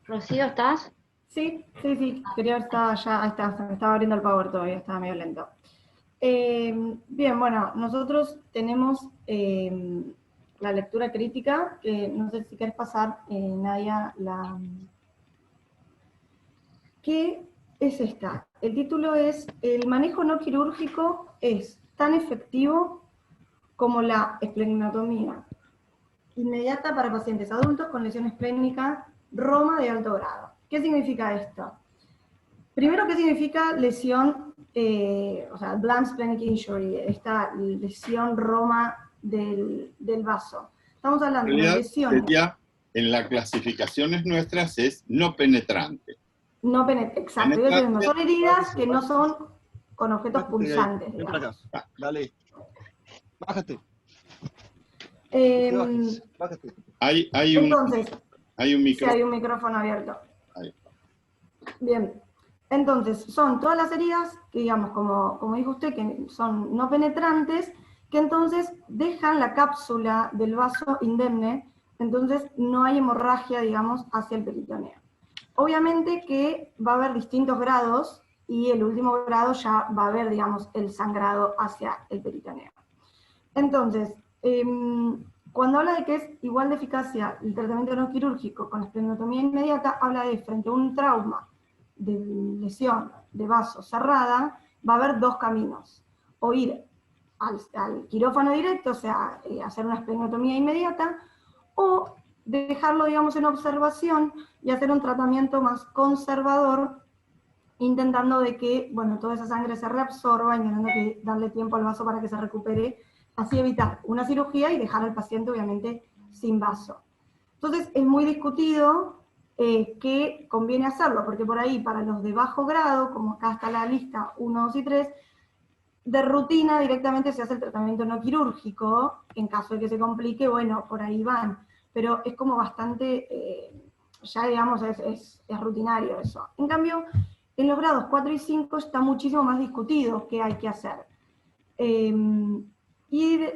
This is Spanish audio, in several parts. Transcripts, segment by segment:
Rocío, ¿estás? Sí, sí, sí, quería ver, estaba ya, ahí está, me estaba abriendo el Power todavía, estaba medio lento. Bien, bueno, nosotros tenemos la lectura crítica, que no sé si querés pasar, Nadia, ¿qué es esta? El título es "El manejo no quirúrgico es tan efectivo como la esplenotomía inmediata para pacientes adultos con lesión esplénica Roma de alto grado". ¿Qué significa esto? Primero, ¿qué significa lesión, o sea, blunt splenic injury, esta lesión Roma del vaso? Estamos En hablando de una realidad lesión sería, en las clasificaciones nuestras, es no penetrante. no penetrante. Exacto, yo Penetrante, son heridas que no son con objetos Bájate de ahí, punzantes, ven para digamos. acá. Dale. Bájate. Eh, Te bajes. Bájate. hay un entonces, sí micrófono. hay un micrófono abierto. Ahí. Bien, entonces son todas las heridas que, digamos, como dijo usted, que son no penetrantes, que entonces dejan la cápsula del vaso indemne, entonces no hay hemorragia, digamos, hacia el peritoneo. Obviamente que va a haber distintos grados y el último grado ya va a haber, digamos, el sangrado hacia el peritoneo. Entonces, cuando habla de que es igual de eficacia el tratamiento no quirúrgico con la esplenotomía inmediata, habla de frente a un trauma de lesión de vaso cerrada, va a haber dos caminos. O ir al quirófano directo, o sea, hacer una esplenotomía inmediata, o dejarlo, digamos, en observación y hacer un tratamiento más conservador, intentando de que, bueno, toda esa sangre se reabsorba, intentando que darle tiempo al vaso para que se recupere, así evitar una cirugía y dejar al paciente, obviamente, sin vaso. Entonces, es muy discutido que conviene hacerlo, porque por ahí, para los de bajo grado, como acá está la lista 1, 2 y 3, de rutina directamente se hace el tratamiento no quirúrgico, en caso de que se complique, bueno, por ahí van, pero es como bastante, ya digamos, es rutinario eso. En cambio, en los grados 4 y 5 está muchísimo más discutido qué hay que hacer.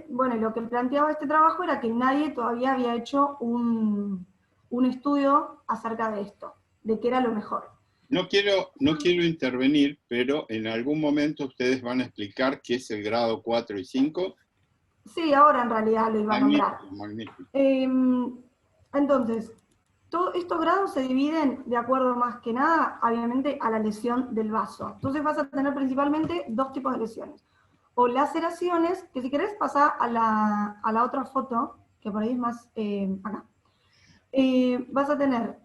Bueno, lo que planteaba este trabajo era que nadie todavía había hecho un estudio acerca de esto, de qué era lo mejor. No quiero intervenir, pero en algún momento ustedes van a explicar qué es el grado 4 y 5. Sí, ahora en realidad lo iba a nombrar. Magnífico, magnífico. Entonces, todos estos grados se dividen de acuerdo más que nada, obviamente, a la lesión del vaso. Entonces vas a tener principalmente dos tipos de lesiones. O laceraciones, que si querés pasar a la otra foto, que por ahí es más acá. Vas a tener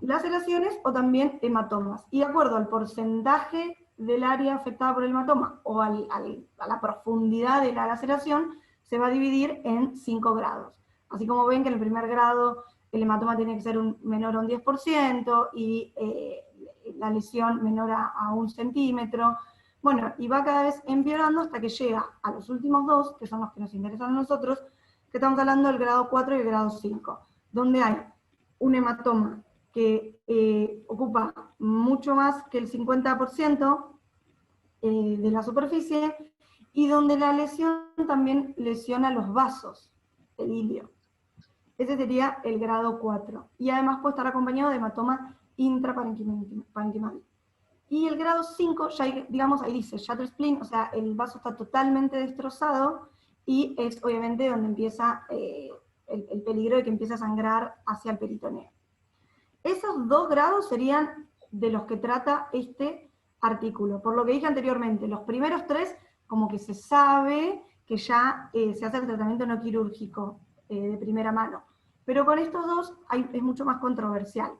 laceraciones o también hematomas. Y de acuerdo al porcentaje del área afectada por el hematoma o a la profundidad de la laceración, se va a dividir en 5 grados. Así como ven que en el primer grado el hematoma tiene que ser menor a un 10% y la lesión menor a 1 centímetro. Bueno, y va cada vez empeorando hasta que llega a los últimos dos, que son los que nos interesan a nosotros, que estamos hablando del grado 4 y el grado 5, donde hay un hematoma que ocupa mucho más que el 50% de la superficie y donde la lesión también lesiona los vasos, el ilio. Ese sería el grado 4. Y además puede estar acompañado de hematoma intraparenquimal. Y el grado 5, ya digamos, ahí dice shatter spleen, o sea, el vaso está totalmente destrozado y es obviamente donde empieza el peligro de que empiece a sangrar hacia el peritoneo. Esos 2 grados serían de los que trata este artículo. Por lo que dije anteriormente, los primeros 3, como que se sabe que ya se hace el tratamiento no quirúrgico de primera mano. Pero con estos 2 es mucho más controversial.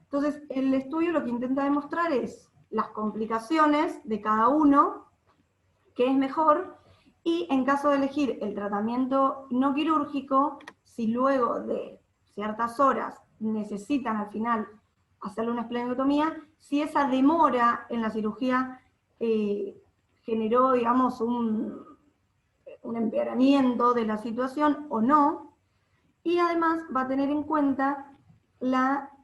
Entonces, el estudio lo que intenta demostrar es las complicaciones de cada uno, qué es mejor, y en caso de elegir el tratamiento no quirúrgico, si luego de ciertas horas necesitan al final hacerle una esplenotomía, si esa demora en la cirugía generó, digamos, un empeoramiento de la situación o no, y además va a tener en cuenta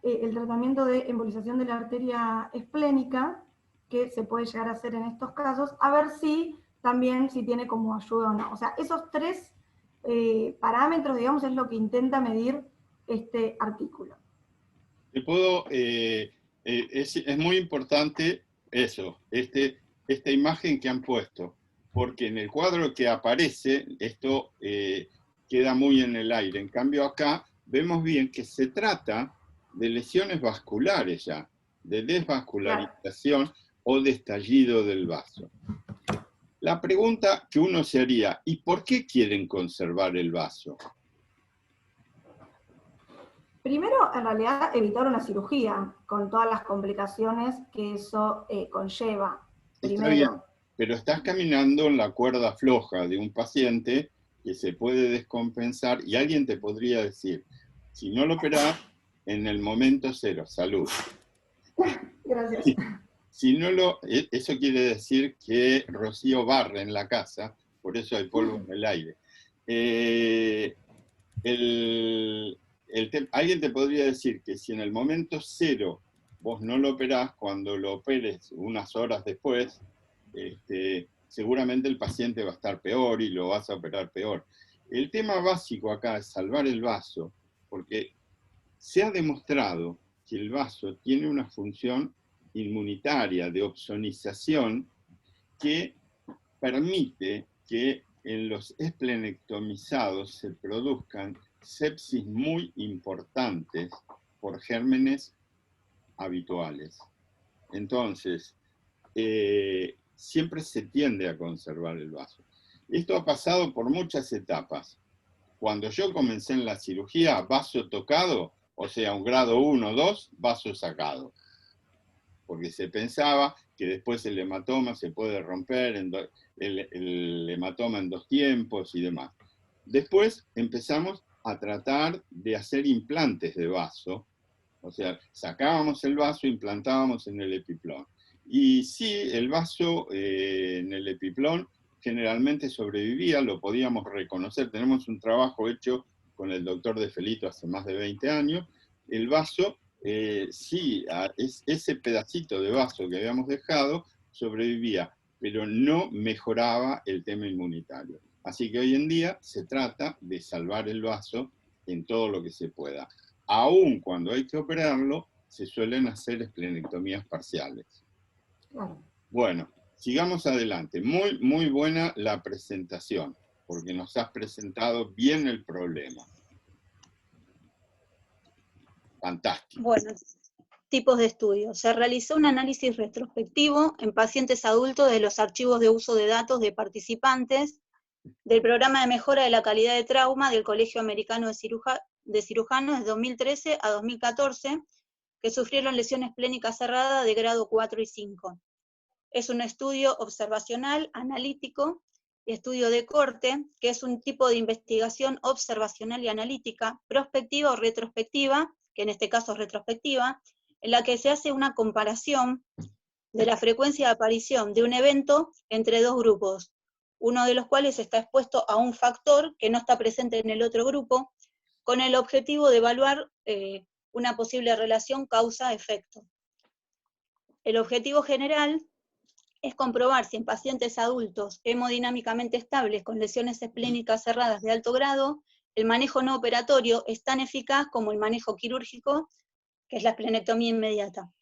el tratamiento de embolización de la arteria esplénica, que se puede llegar a hacer en estos casos, a ver si también si tiene como ayuda o no. O sea, esos 3 parámetros, digamos, es lo que intenta medir este artículo. Te puedo, es muy importante eso, esta imagen que han puesto, porque en el cuadro que aparece, esto queda muy en el aire. En cambio acá vemos bien que se trata de lesiones vasculares ya, de desvascularización o de estallido del vaso. La pregunta que uno se haría, ¿y por qué quieren conservar el vaso? Primero, en realidad, evitar una cirugía, con todas las complicaciones que eso conlleva. Está bien, Primero. pero estás caminando en la cuerda floja de un paciente que se puede descompensar y alguien te podría decir, si no lo operás, en el momento cero, salud. Gracias. Si no eso quiere decir que Rocío barre en la casa, por eso hay polvo en el aire. Alguien te podría decir que si en el momento cero vos no lo operás, cuando lo operes unas horas después, seguramente el paciente va a estar peor y lo vas a operar peor. El tema básico acá es salvar el vaso, porque se ha demostrado que el vaso tiene una función inmunitaria de opsonización que permite que en los esplenectomizados se produzcan sepsis muy importantes por gérmenes habituales. Entonces, siempre se tiende a conservar el vaso. Esto ha pasado por muchas etapas. Cuando yo comencé en la cirugía, vaso tocado, o sea, un grado 1 o 2, vaso sacado. Porque se pensaba que después el hematoma se puede romper, el hematoma en 2 tiempos y demás. Después empezamos a tratar de hacer implantes de vaso, o sea, sacábamos el vaso e implantábamos en el epiplón. Y sí, el vaso en el epiplón generalmente sobrevivía, lo podíamos reconocer. Tenemos un trabajo hecho con el doctor De Felito hace más de 20 años. El vaso, sí, ese pedacito de vaso que habíamos dejado sobrevivía, pero no mejoraba el tema inmunitario. Así que hoy en día se trata de salvar el vaso en todo lo que se pueda. Aún cuando hay que operarlo, se suelen hacer esplenectomías parciales. Claro. Bueno, sigamos adelante. Muy, muy buena la presentación, porque nos has presentado bien el problema. Fantástico. Bueno, tipos de estudios. Se realizó un análisis retrospectivo en pacientes adultos de los archivos de uso de datos de participantes del programa de mejora de la calidad de trauma del Colegio Americano de Cirujanos de 2013 a 2014, que sufrieron lesiones esplénicas cerradas de grado 4 y 5. Es un estudio observacional, analítico, y estudio de corte, que es un tipo de investigación observacional y analítica, prospectiva o retrospectiva, que en este caso es retrospectiva, en la que se hace una comparación de la frecuencia de aparición de un evento entre dos grupos, uno de los cuales está expuesto a un factor que no está presente en el otro grupo, con el objetivo de evaluar una posible relación causa-efecto. El objetivo general es comprobar si en pacientes adultos hemodinámicamente estables con lesiones esplénicas cerradas de alto grado, el manejo no operatorio es tan eficaz como el manejo quirúrgico, que es la esplenectomía inmediata.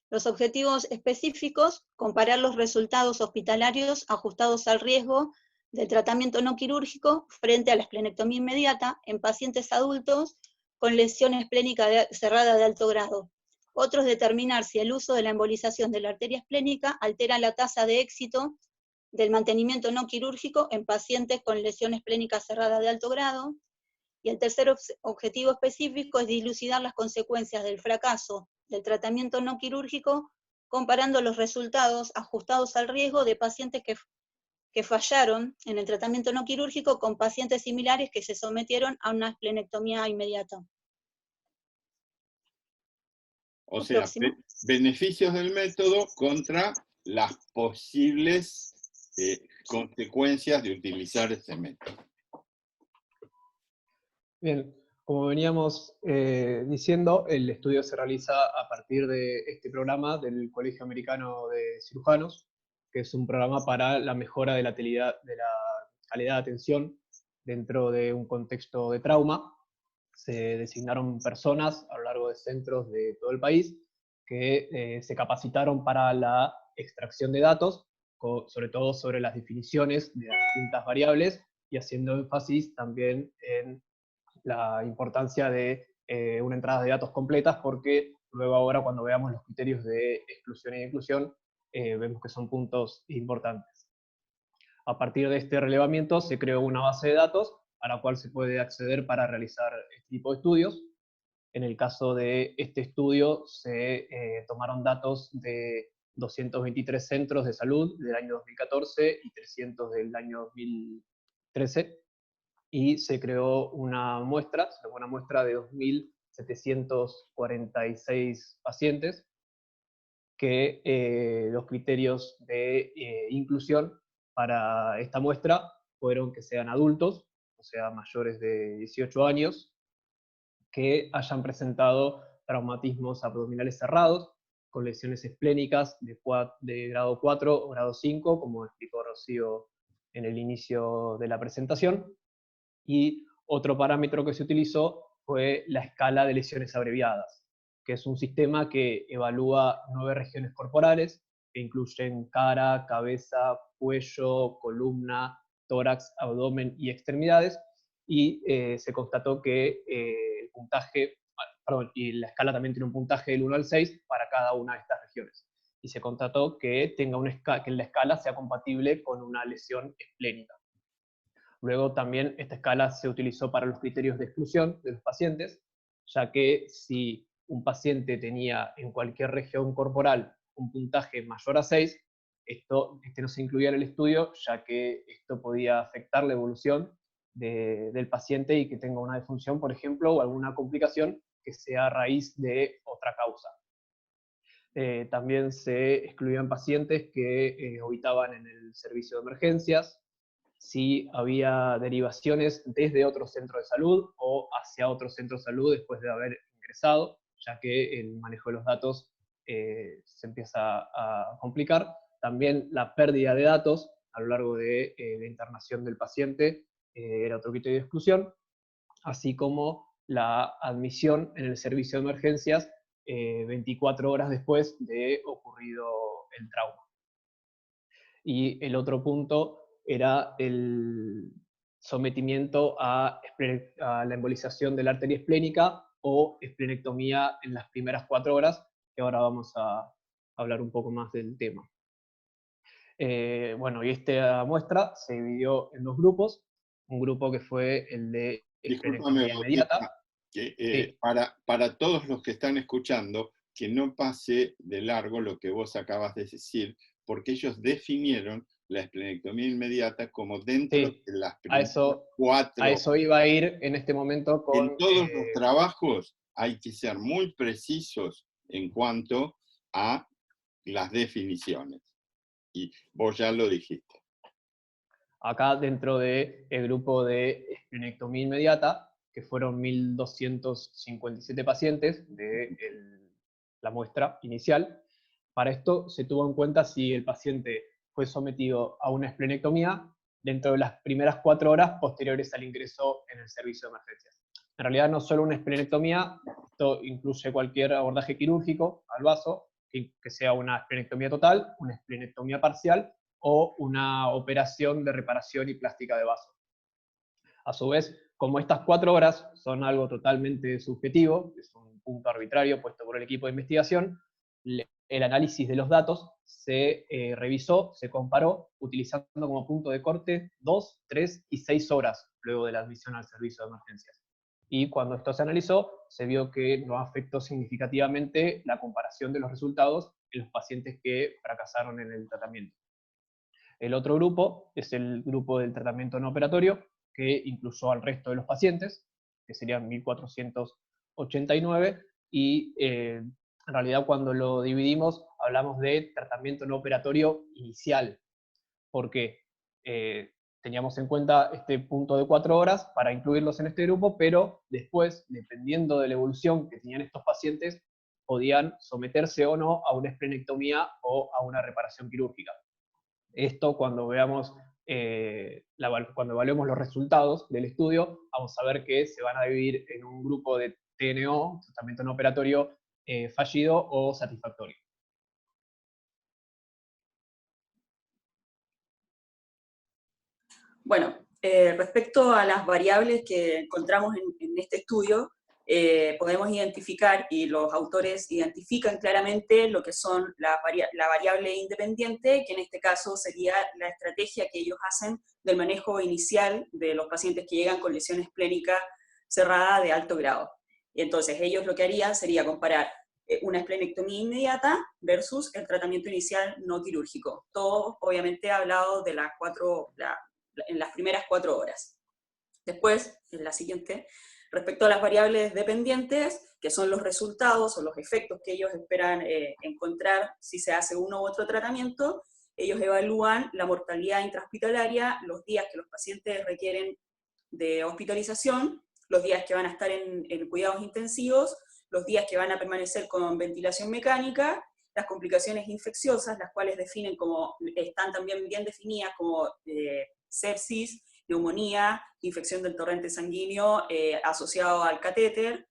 Los objetivos específicos, comparar los resultados hospitalarios ajustados al riesgo del tratamiento no quirúrgico frente a la esplenectomía inmediata en pacientes adultos con lesión esplénica cerrada de alto grado. Otros, determinar si el uso de la embolización de la arteria esplénica altera la tasa de éxito del mantenimiento no quirúrgico en pacientes con lesión esplénica cerrada de alto grado. Y el tercer objetivo específico es dilucidar las consecuencias del fracaso del tratamiento no quirúrgico, comparando los resultados ajustados al riesgo de pacientes que fallaron en el tratamiento no quirúrgico con pacientes similares que se sometieron a una esplenectomía inmediata. O sea, beneficios del método contra las posibles consecuencias de utilizar este método. Bien, como veníamos diciendo, el estudio se realiza a partir de este programa del Colegio Americano de Cirujanos, que es un programa para la mejora de la calidad de atención dentro de un contexto de trauma. se designaron personas a lo largo de centros de todo el país que se capacitaron para la extracción de datos, sobre todo sobre las definiciones de las distintas variables, y haciendo énfasis también en la importancia de una entrada de datos completas, porque luego ahora cuando veamos los criterios de exclusión e inclusión, vemos que son puntos importantes. A partir de este relevamiento se creó una base de datos a la cual se puede acceder para realizar este tipo de estudios. En el caso de este estudio se tomaron datos de 223 centros de salud del año 2014 y 300 del año 2013, y se creó una muestra de 2.746 pacientes, que los criterios de inclusión para esta muestra fueron que sean adultos, o sea, mayores de 18 años, que hayan presentado traumatismos abdominales cerrados, con lesiones esplénicas de grado 4 o grado 5, como explicó Rocío en el inicio de la presentación. Y otro parámetro que se utilizó fue la escala de lesiones abreviadas, que es un sistema que evalúa 9 regiones corporales, que incluyen cara, cabeza, cuello, columna, tórax, abdomen y extremidades, y se constató que el puntaje, y la escala también tiene un puntaje del 1 al 6 para cada una de estas regiones, y se constató que, que la escala sea compatible con una lesión esplénica. Luego también esta escala se utilizó para los criterios de exclusión de los pacientes, ya que si un paciente tenía en cualquier región corporal un puntaje mayor a 6, este no se incluía en el estudio, ya que esto podía afectar la evolución del paciente y que tenga una disfunción, por ejemplo, o alguna complicación que sea a raíz de otra causa. También se excluían pacientes que habitaban en el servicio de emergencias, si había derivaciones desde otro centro de salud o hacia otro centro de salud después de haber ingresado, ya que el manejo de los datos se empieza a complicar. También la pérdida de datos a lo largo de la internación del paciente era otro criterio de exclusión, así como la admisión en el servicio de emergencias 24 horas después de ocurrido el trauma. Y el otro punto era el sometimiento a la embolización de la arteria esplénica o esplenectomía en las primeras 4 horas, que ahora vamos a hablar un poco más del tema. Bueno, y esta muestra se dividió en 2 grupos. Un grupo que fue el de esplenectomía inmediata. Que, para todos los que están escuchando, que no pase de largo lo que vos acabas de decir, porque ellos definieron la esplenectomía inmediata como dentro de las primeras 4. A eso iba a ir en este momento con... En todos los trabajos hay que ser muy precisos en cuanto a las definiciones. Y vos ya lo dijiste. Acá dentro del grupo de esplenectomía inmediata, que fueron 1.257 pacientes de la muestra inicial, para esto se tuvo en cuenta si el paciente fue sometido a una esplenectomía dentro de las primeras 4 horas posteriores al ingreso en el servicio de emergencias. En realidad no solo una esplenectomía, esto incluye cualquier abordaje quirúrgico al vaso, que sea una esplenectomía total, una esplenectomía parcial o una operación de reparación y plástica de vaso. A su vez, como estas 4 horas son algo totalmente subjetivo, es un punto arbitrario puesto por el equipo de investigación, el análisis de los datos se revisó, se comparó, utilizando como punto de corte 2, 3 y 6 horas luego de la admisión al servicio de emergencias. Y cuando esto se analizó, se vio que no afectó significativamente la comparación de los resultados en los pacientes que fracasaron en el tratamiento. El otro grupo es el grupo del tratamiento no operatorio, que incluyó al resto de los pacientes, que serían 1.489, y en realidad cuando lo dividimos hablamos de tratamiento no operatorio inicial, porque teníamos en cuenta este punto de 4 horas para incluirlos en este grupo, pero después, dependiendo de la evolución que tenían estos pacientes, podían someterse o no a una esplenectomía o a una reparación quirúrgica. Esto, cuando veamos cuando evaluemos los resultados del estudio, vamos a ver que se van a dividir en un grupo de TNO, tratamiento no operatorio, fallido o satisfactorio. Bueno, respecto a las variables que encontramos en este estudio, podemos identificar, y los autores identifican claramente lo que son la variable independiente, que en este caso sería la estrategia que ellos hacen del manejo inicial de los pacientes que llegan con lesión esplénica cerrada de alto grado. Y entonces ellos lo que harían sería comparar una esplenectomía inmediata versus el tratamiento inicial no quirúrgico. Todo obviamente hablado de en las primeras 4 horas. Después, en la siguiente, respecto a las variables dependientes, que son los resultados o los efectos que ellos esperan encontrar si se hace uno u otro tratamiento, ellos evalúan la mortalidad intrahospitalaria, los días que los pacientes requieren de hospitalización, los días que van a estar en cuidados intensivos, los días que van a permanecer con ventilación mecánica, las complicaciones infecciosas, las cuales definen como, están también bien definidas como sepsis, neumonía, infección del torrente sanguíneo asociado al catéter,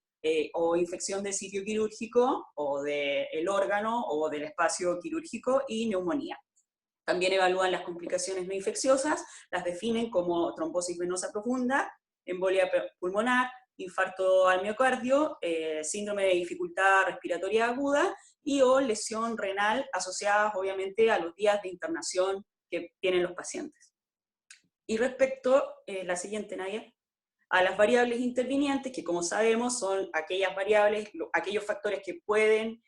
o infección del sitio quirúrgico, o del órgano, o del espacio quirúrgico, y neumonía. También evalúan las complicaciones no infecciosas, las definen como trombosis venosa profunda, embolia pulmonar, infarto al miocardio, síndrome de dificultad respiratoria aguda, o lesión renal asociadas obviamente a los días de internación que tienen los pacientes. Y respecto, la siguiente, Nadia, a las variables intervinientes, que como sabemos son aquellas variables, aquellos factores que pueden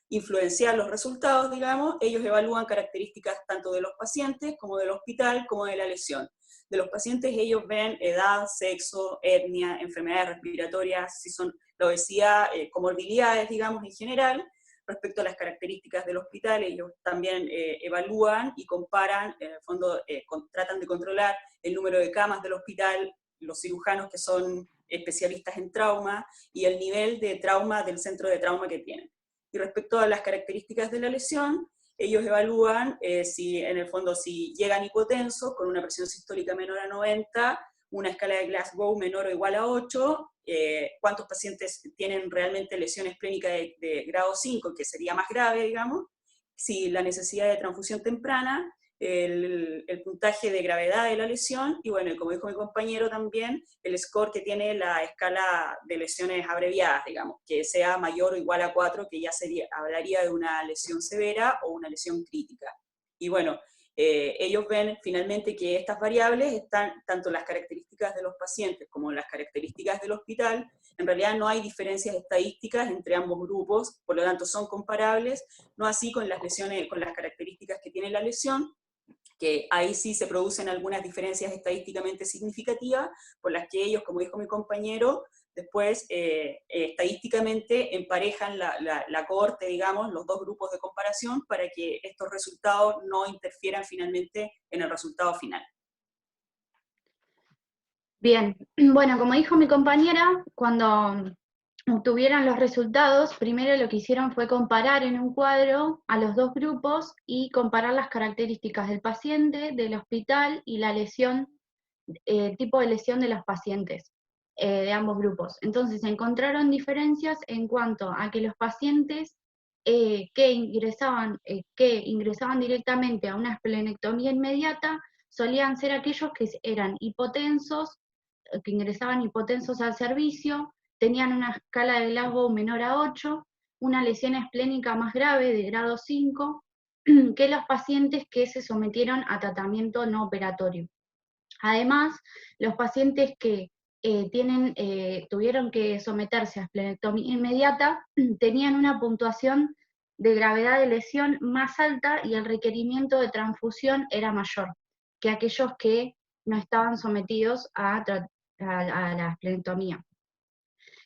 influenciar los resultados, digamos, ellos evalúan características tanto de los pacientes como del hospital, como de la lesión. De los pacientes ellos ven edad, sexo, etnia, enfermedades respiratorias, si son la obesidad, comorbilidades, digamos, en general. Respecto a las características del hospital, ellos también evalúan y comparan, en el fondo tratan de controlar el número de camas del hospital, los cirujanos que son especialistas en trauma, y el nivel de trauma del centro de trauma que tienen. Y respecto a las características de la lesión, ellos evalúan si en el fondo si llegan hipotensos, con una presión sistólica menor a 90, una escala de Glasgow menor o igual a 8, cuántos pacientes tienen realmente lesión esplénica de grado 5, que sería más grave, digamos, si la necesidad de transfusión temprana, el puntaje de gravedad de la lesión, y bueno, como dijo mi compañero también, el score que tiene la escala de lesiones abreviadas, digamos, que sea mayor o igual a 4, que ya hablaría de una lesión severa o una lesión crítica. Y bueno, ellos ven finalmente que estas variables están, tanto las características de los pacientes como las características del hospital, en realidad no hay diferencias estadísticas entre ambos grupos, por lo tanto son comparables, no así con las lesiones, con las características que tiene la lesión, que ahí sí se producen algunas diferencias estadísticamente significativas, por las que ellos, como dijo mi compañero, después estadísticamente emparejan la cohorte, digamos, los dos grupos de comparación, para que estos resultados no interfieran finalmente en el resultado final. Bien, bueno, como dijo mi compañera, cuando obtuvieron los resultados, primero lo que hicieron fue comparar en un cuadro a los dos grupos y comparar las características del paciente, del hospital y la lesión, tipo de lesión de los pacientes de ambos grupos. Entonces encontraron diferencias en cuanto a que los pacientes que ingresaban directamente a una esplenectomía inmediata solían ser aquellos que eran hipotensos, que ingresaban hipotensos al servicio, tenían una escala de Glasgow menor a 8, una lesión esplénica más grave de grado 5, que los pacientes que se sometieron a tratamiento no operatorio. Además, los pacientes que tuvieron que someterse a esplenectomía inmediata tenían una puntuación de gravedad de lesión más alta y el requerimiento de transfusión era mayor que aquellos que no estaban sometidos a la esplenectomía.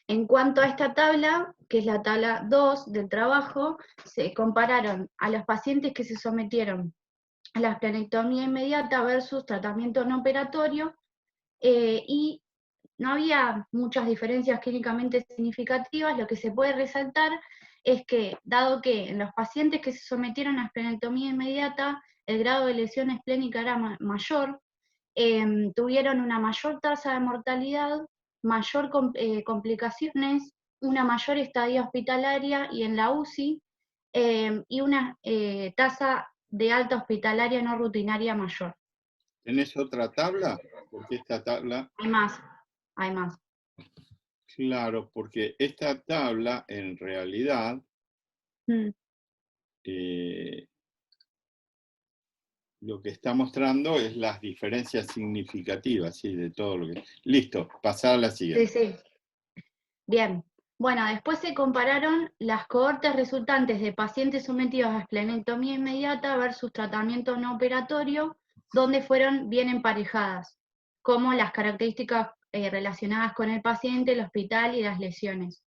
En cuanto a esta tabla, que es la tabla 2 del trabajo, se compararon a los pacientes que se sometieron a la esplenectomía inmediata versus tratamiento no operatorio, y no había muchas diferencias clínicamente significativas. Lo que se puede resaltar es que, dado que en los pacientes que se sometieron a esplenectomía inmediata el grado de lesión esplénica era mayor, tuvieron una mayor tasa de mortalidad, mayor complicaciones, una mayor estadía hospitalaria y en la UCI, y una tasa de alta hospitalaria no rutinaria mayor. ¿Tenés otra tabla? Porque esta tabla... Hay más. Claro, porque esta tabla en realidad lo que está mostrando es las diferencias significativas, ¿sí? De todo lo que... Listo, pasar a la siguiente. Sí. Bien. Bueno, después se compararon las cohortes resultantes de pacientes sometidos a esplenectomía inmediata versus tratamiento no operatorio, donde fueron bien emparejadas, como las características relacionadas con el paciente, el hospital y las lesiones.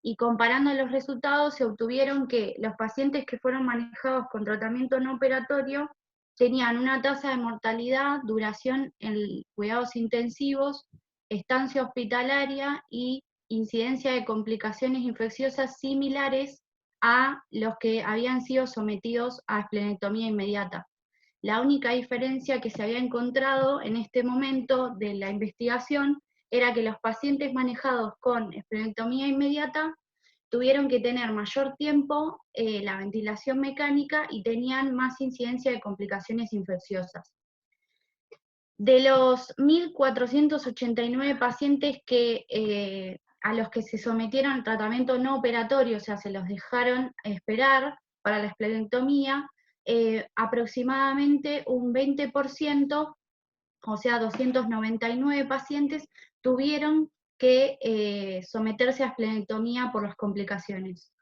Y comparando los resultados, se obtuvieron que los pacientes que fueron manejados con tratamiento no operatorio tenían una tasa de mortalidad, duración en cuidados intensivos, estancia hospitalaria y incidencia de complicaciones infecciosas similares a los que habían sido sometidos a esplenectomía inmediata. La única diferencia que se había encontrado en este momento de la investigación era que los pacientes manejados con esplenectomía inmediata tuvieron que tener mayor tiempo la ventilación mecánica y tenían más incidencia de complicaciones infecciosas. De los 1.489 pacientes a los que se sometieron a tratamiento no operatorio, o sea, se los dejaron esperar para la esplenectomía, aproximadamente un 20%, o sea, 299 pacientes, tuvieron que someterse a esplenectomía por las complicaciones.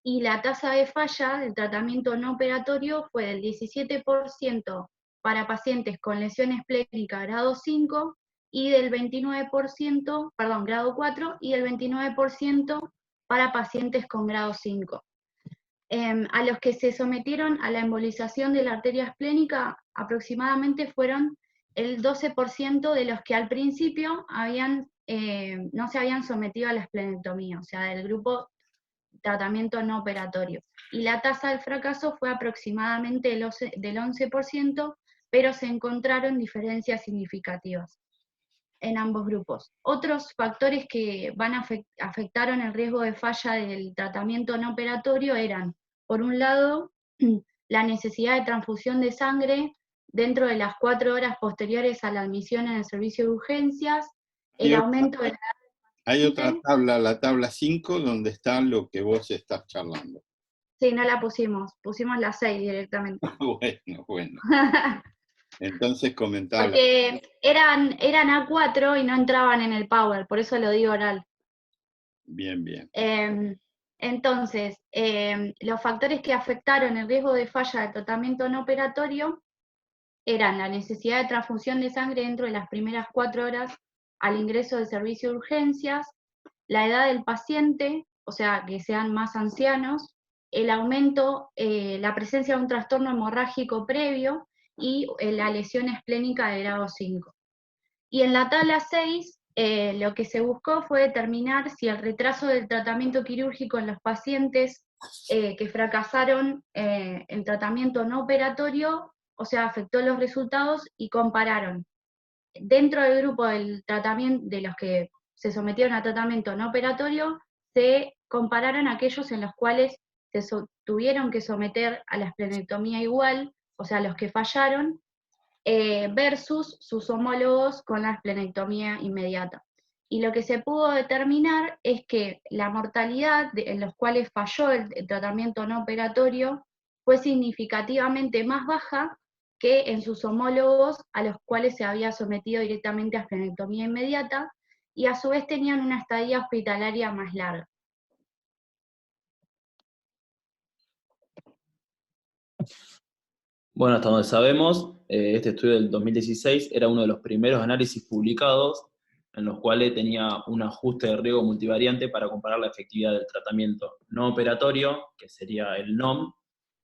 Y la tasa de falla del tratamiento no operatorio fue del 17% para pacientes con lesión esplénica grado 5, y del 29%, perdón, grado 4, y del 29% para pacientes con grado 5. A los que se sometieron a la embolización de la arteria esplénica, aproximadamente fueron el 12% de los que al principio no se habían sometido a la esplenectomía, o sea, del grupo tratamiento no operatorio. Y la tasa del fracaso fue aproximadamente del 11%, pero se encontraron diferencias significativas en ambos grupos. Otros factores que afectaron el riesgo de falla del tratamiento no operatorio eran, por un lado, la necesidad de transfusión de sangre dentro de las 4 horas posteriores a la admisión en el servicio de urgencias, el aumento de la... Hay otra tabla, la tabla 5, donde está lo que vos estás charlando. Sí, no la pusimos la 6 directamente. Bueno. Entonces comentala. Porque eran A4 y no entraban en el Power, por eso lo digo oral. Bien. Entonces, los factores que afectaron el riesgo de falla del tratamiento no operatorio eran la necesidad de transfusión de sangre dentro de las primeras 4 horas al ingreso del servicio de urgencias, la edad del paciente, o sea, que sean más ancianos, el aumento, la presencia de un trastorno hemorrágico previo y la lesión esplénica de grado 5. Y en la tabla 6, lo que se buscó fue determinar si el retraso del tratamiento quirúrgico en los pacientes que fracasaron en tratamiento no operatorio, o sea, afectó los resultados, y compararon. Dentro del grupo del tratamiento, de los que se sometieron a tratamiento no operatorio, se compararon aquellos en los cuales se tuvieron que someter a la esplenectomía igual, o sea, los que fallaron, versus sus homólogos con la esplenectomía inmediata. Y lo que se pudo determinar es que la mortalidad en los cuales falló el tratamiento no operatorio fue significativamente más baja que en sus homólogos a los cuales se había sometido directamente a esplenectomía inmediata, y a su vez tenían una estadía hospitalaria más larga. Bueno, hasta donde sabemos, este estudio del 2016 era uno de los primeros análisis publicados en los cuales tenía un ajuste de riesgo multivariante para comparar la efectividad del tratamiento no operatorio, que sería el NOM,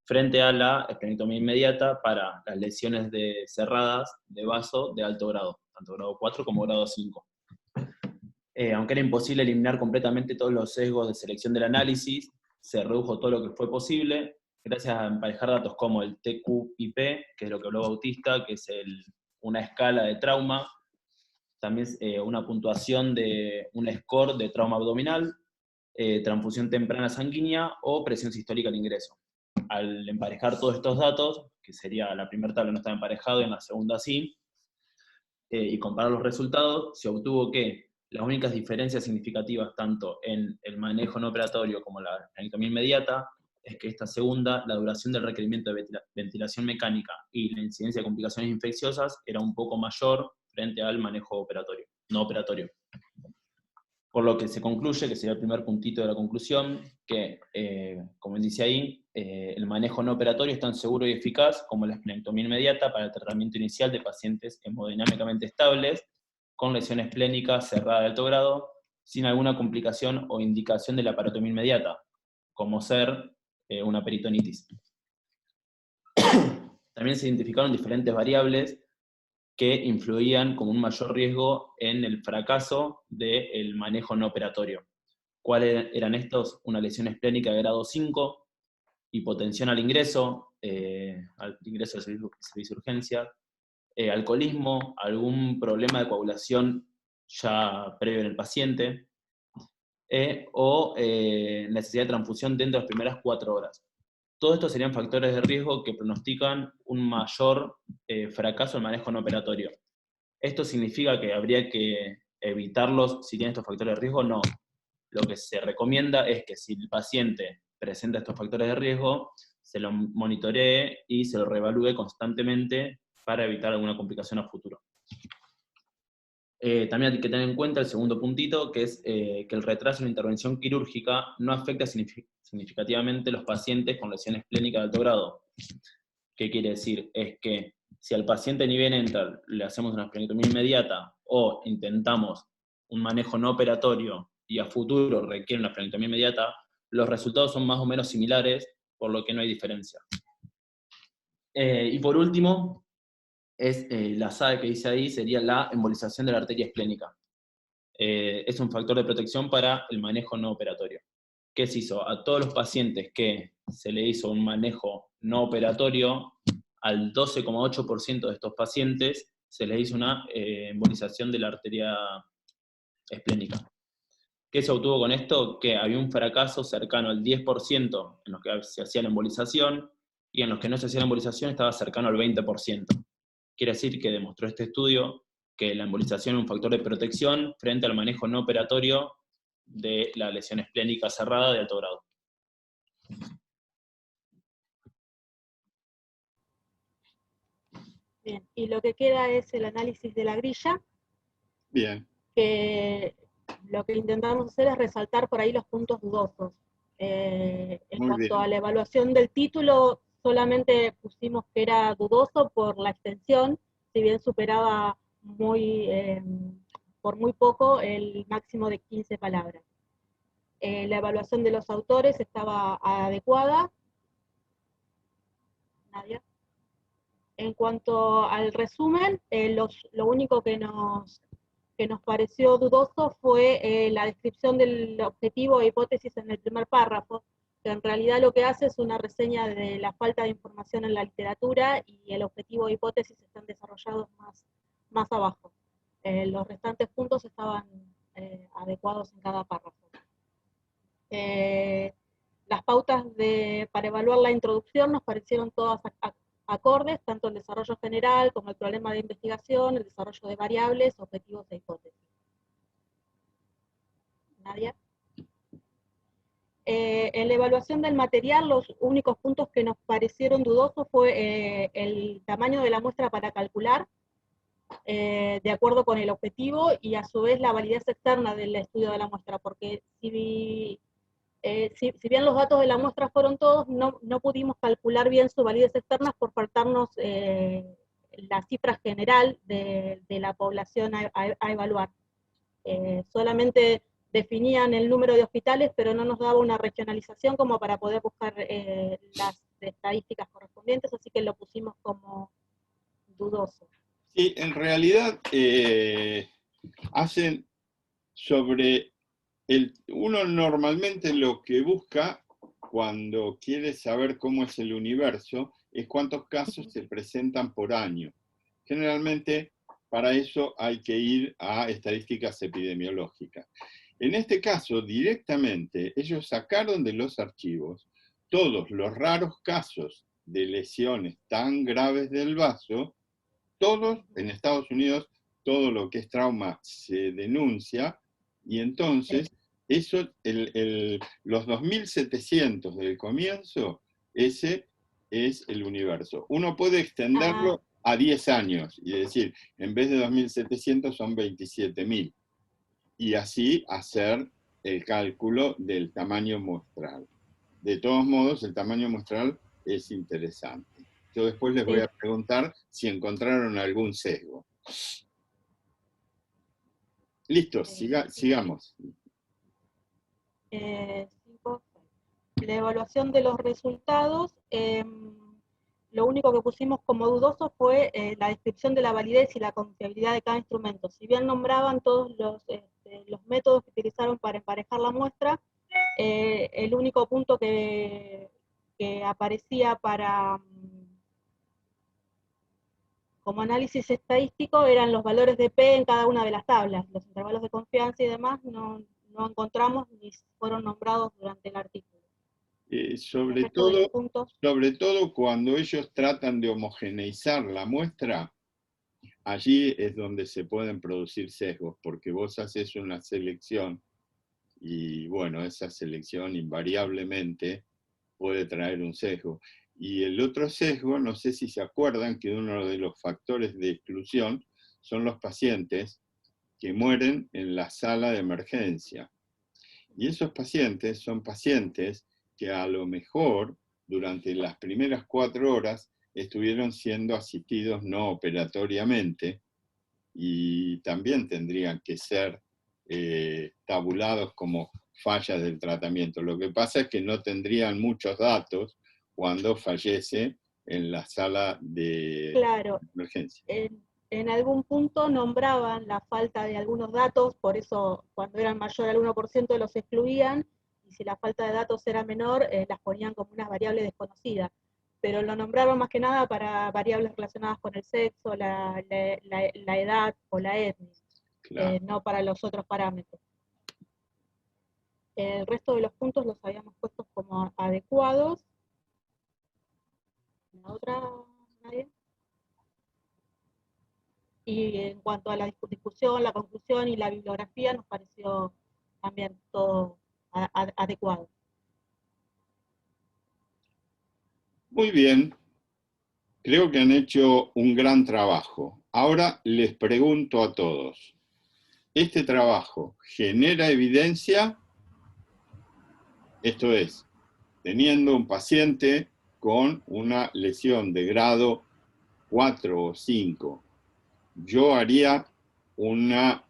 frente a la esplenectomía inmediata para las lesiones cerradas de vaso de alto grado, tanto grado 4 como grado 5. Aunque era imposible eliminar completamente todos los sesgos de selección del análisis, se redujo todo lo que fue posible, gracias a emparejar datos como el TQIP, que es lo que habló Bautista, que es una escala de trauma, también una puntuación de un score de trauma abdominal, transfusión temprana sanguínea o presión sistólica al ingreso. Al emparejar todos estos datos, que sería la primera tabla no estaba emparejado y en la segunda sí, y comparar los resultados, se obtuvo que las únicas diferencias significativas tanto en el manejo no operatorio como la esplenectomía inmediata es que esta segunda, la duración del requerimiento de ventilación mecánica y la incidencia de complicaciones infecciosas era un poco mayor frente al manejo operatorio, no operatorio. Por lo que se concluye, que sería el primer puntito de la conclusión, que, como dice ahí, el manejo no operatorio es tan seguro y eficaz como la esplenectomía inmediata para el tratamiento inicial de pacientes hemodinámicamente estables, con lesión esplénica cerrada de alto grado, sin alguna complicación o indicación de la parotomía inmediata, como ser una peritonitis. También se identificaron diferentes variables que influían como un mayor riesgo en el fracaso del manejo no operatorio. ¿Cuáles eran estos? Una lesión esplénica de grado 5, hipotensión al ingreso del servicio de urgencia, alcoholismo, algún problema de coagulación ya previo en el paciente, o necesidad de transfusión dentro de las primeras 4 horas. Todos estos serían factores de riesgo que pronostican un mayor fracaso en manejo no operatorio. ¿Esto significa que habría que evitarlos si tiene estos factores de riesgo? No. Lo que se recomienda es que si el paciente presenta estos factores de riesgo, se lo monitoree y se lo reevalúe constantemente para evitar alguna complicación a futuro. También hay que tener en cuenta el segundo puntito, que es que el retraso en la intervención quirúrgica no afecta significativamente a los pacientes con lesión esplénica de alto grado. ¿Qué quiere decir? Es que si al paciente ni bien entra, le hacemos una esplenectomía inmediata o intentamos un manejo no operatorio y a futuro requiere una esplenectomía inmediata, los resultados son más o menos similares, por lo que no hay diferencia. Y por último, la SAE que dice ahí sería la embolización de la arteria esplénica. Es un factor de protección para el manejo no operatorio. ¿Qué se hizo? A todos los pacientes que se le hizo un manejo no operatorio, al 12,8% de estos pacientes se les hizo una embolización de la arteria esplénica. ¿Qué se obtuvo con esto? Que había un fracaso cercano al 10% en los que se hacía la embolización, y en los que no se hacía la embolización estaba cercano al 20%. Quiere decir que demostró este estudio que la embolización es un factor de protección frente al manejo no operatorio de la lesión esplénica cerrada de alto grado. Bien, y lo que queda es el análisis de la grilla. Bien. Que lo que intentamos hacer es resaltar por ahí los puntos dudosos. En Muy cuanto bien. a la evaluación del título, solamente pusimos que era dudoso por la extensión, si bien superaba por muy poco el máximo de 15 palabras. La evaluación de los autores estaba adecuada. Nadia. En cuanto al resumen, lo único que nos pareció dudoso fue la descripción del objetivo e hipótesis en el primer párrafo, que en realidad lo que hace es una reseña de la falta de información en la literatura, y el objetivo e hipótesis están desarrollados más abajo. Los restantes puntos estaban adecuados en cada párrafo. Las pautas para evaluar la introducción nos parecieron todas acordes, tanto el desarrollo general como el problema de investigación, el desarrollo de variables, objetivos e hipótesis. ¿Nadia? En la evaluación del material, los únicos puntos que nos parecieron dudosos fue el tamaño de la muestra para calcular, de acuerdo con el objetivo, y a su vez la validez externa del estudio de la muestra, porque si bien los datos de la muestra fueron todos, no pudimos calcular bien su validez externa por faltarnos la cifra general de la población a evaluar. Solamente definían el número de hospitales, pero no nos daba una regionalización como para poder buscar las estadísticas correspondientes, así que lo pusimos como dudoso. Sí, en realidad hacen sobre uno normalmente lo que busca cuando quiere saber cómo es el universo, es cuántos casos se presentan por año. Generalmente, para eso hay que ir a estadísticas epidemiológicas. En este caso, directamente, ellos sacaron de los archivos todos los raros casos de lesiones tan graves del vaso, todos en Estados Unidos, todo lo que es trauma se denuncia, y entonces, eso, los 2.700 del comienzo, ese es el universo. Uno puede extenderlo a 10 años, y decir, en vez de 2.700 son 27.000, y así hacer el cálculo del tamaño muestral. De todos modos, el tamaño muestral es interesante. Yo después les voy a preguntar si encontraron algún sesgo. Listo, sigamos. La evaluación de los resultados, lo único que pusimos como dudoso fue la descripción de la validez y la confiabilidad de cada instrumento. Si bien nombraban todos los métodos que utilizaron para emparejar la muestra, el único punto que aparecía para como análisis estadístico eran los valores de P en cada una de las tablas. Los intervalos de confianza y demás no encontramos ni fueron nombrados durante el artículo. Sobre todo cuando ellos tratan de homogeneizar la muestra, allí es donde se pueden producir sesgos, porque vos haces una selección y bueno, esa selección invariablemente puede traer un sesgo. Y el otro sesgo, no sé si se acuerdan que uno de los factores de exclusión son los pacientes que mueren en la sala de emergencia. Y esos pacientes son pacientes que a lo mejor durante las primeras 4 horas estuvieron siendo asistidos no operatoriamente y también tendrían que ser tabulados como fallas del tratamiento. Lo que pasa es que no tendrían muchos datos cuando fallece en la sala de emergencia. En algún punto nombraban la falta de algunos datos, por eso cuando eran mayor al 1% los excluían, y si la falta de datos era menor, las ponían como unas variables desconocidas. Pero lo nombraron más que nada para variables relacionadas con el sexo, la edad o la etnia, claro. No para los otros parámetros. El resto de los puntos los habíamos puesto como adecuados. ¿La otra, nadie? Y en cuanto a la discusión, la conclusión y la bibliografía, nos pareció también todo adecuado. Muy bien. Creo que han hecho un gran trabajo. Ahora les pregunto a todos, ¿este trabajo genera evidencia? Esto es, teniendo un paciente con una lesión de grado 4 o 5, yo haría una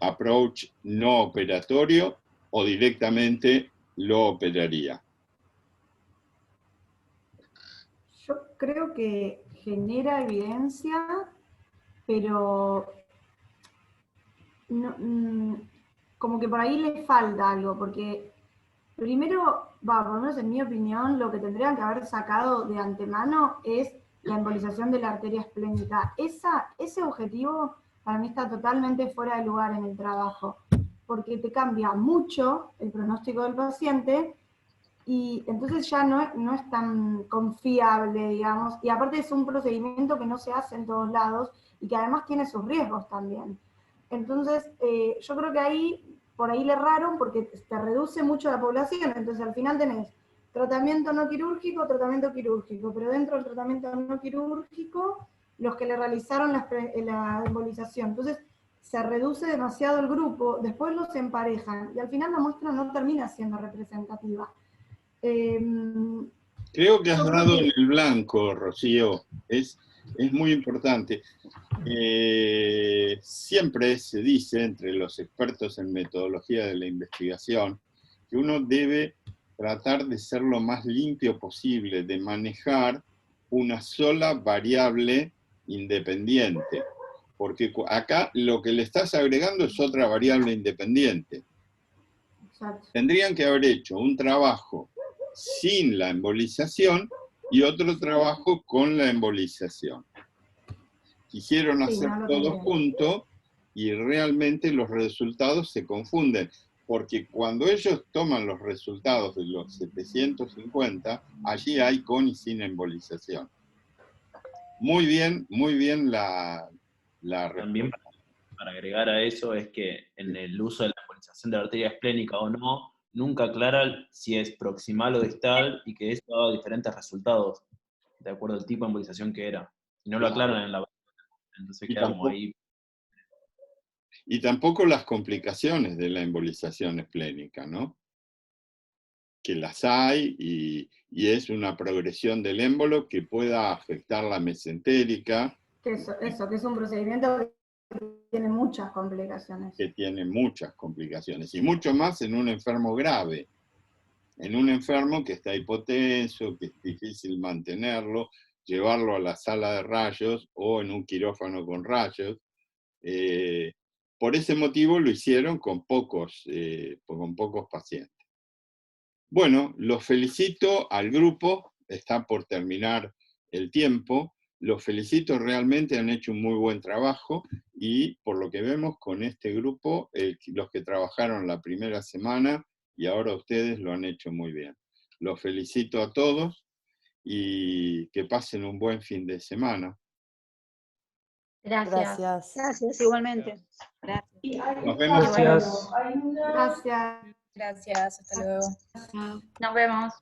approach no operatorio o directamente lo operaría. Yo creo que genera evidencia, pero no, como que por ahí le falta algo, porque primero, por lo menos en mi opinión, lo que tendrían que haber sacado de antemano es la embolización de la arteria esplénica. Ese objetivo para mí está totalmente fuera de lugar en el trabajo, porque te cambia mucho el pronóstico del paciente y entonces ya no es tan confiable, digamos, y aparte es un procedimiento que no se hace en todos lados y que además tiene sus riesgos también. Entonces, yo creo que por ahí le erraron porque te reduce mucho la población, entonces al final tenés tratamiento no quirúrgico, tratamiento quirúrgico, pero dentro del tratamiento no quirúrgico, los que le realizaron la embolización. Entonces, se reduce demasiado el grupo, después los emparejan, y al final la muestra no termina siendo representativa. Creo que has dado en el blanco, Rocío. Es muy importante. Siempre se dice entre los expertos en metodología de la investigación que uno debe tratar de ser lo más limpio posible, de manejar una sola variable independiente. Porque acá lo que le estás agregando es otra variable independiente. Exacto. Tendrían que haber hecho un trabajo sin la embolización y otro trabajo con la embolización. Quisieron hacer todo junto y realmente los resultados se confunden, porque cuando ellos toman los resultados de los 750, allí hay con y sin embolización. Muy bien la También para agregar a eso es que en el uso de la embolización de la arteria esplénica o no, nunca aclara si es proximal o distal y que eso da diferentes resultados, de acuerdo al tipo de embolización que era. Y no lo aclaran en la entonces queda como ahí. Y tampoco las complicaciones de la embolización esplénica, ¿no? Que las hay y es una progresión del émbolo que pueda afectar la mesentérica. Eso, que es un procedimiento que tiene muchas complicaciones. Que tiene muchas complicaciones, y mucho más en un enfermo grave. En un enfermo que está hipotenso, que es difícil mantenerlo, llevarlo a la sala de rayos o en un quirófano con rayos. Por ese motivo lo hicieron con pocos pacientes. Bueno, los felicito al grupo, está por terminar el tiempo, los felicito, realmente han hecho un muy buen trabajo y por lo que vemos con este grupo, los que trabajaron la primera semana y ahora ustedes lo han hecho muy bien. Los felicito a todos y que pasen un buen fin de semana. Gracias. Gracias, igualmente. Gracias. Nos vemos. Gracias. Gracias. Gracias, hasta luego. Nos vemos.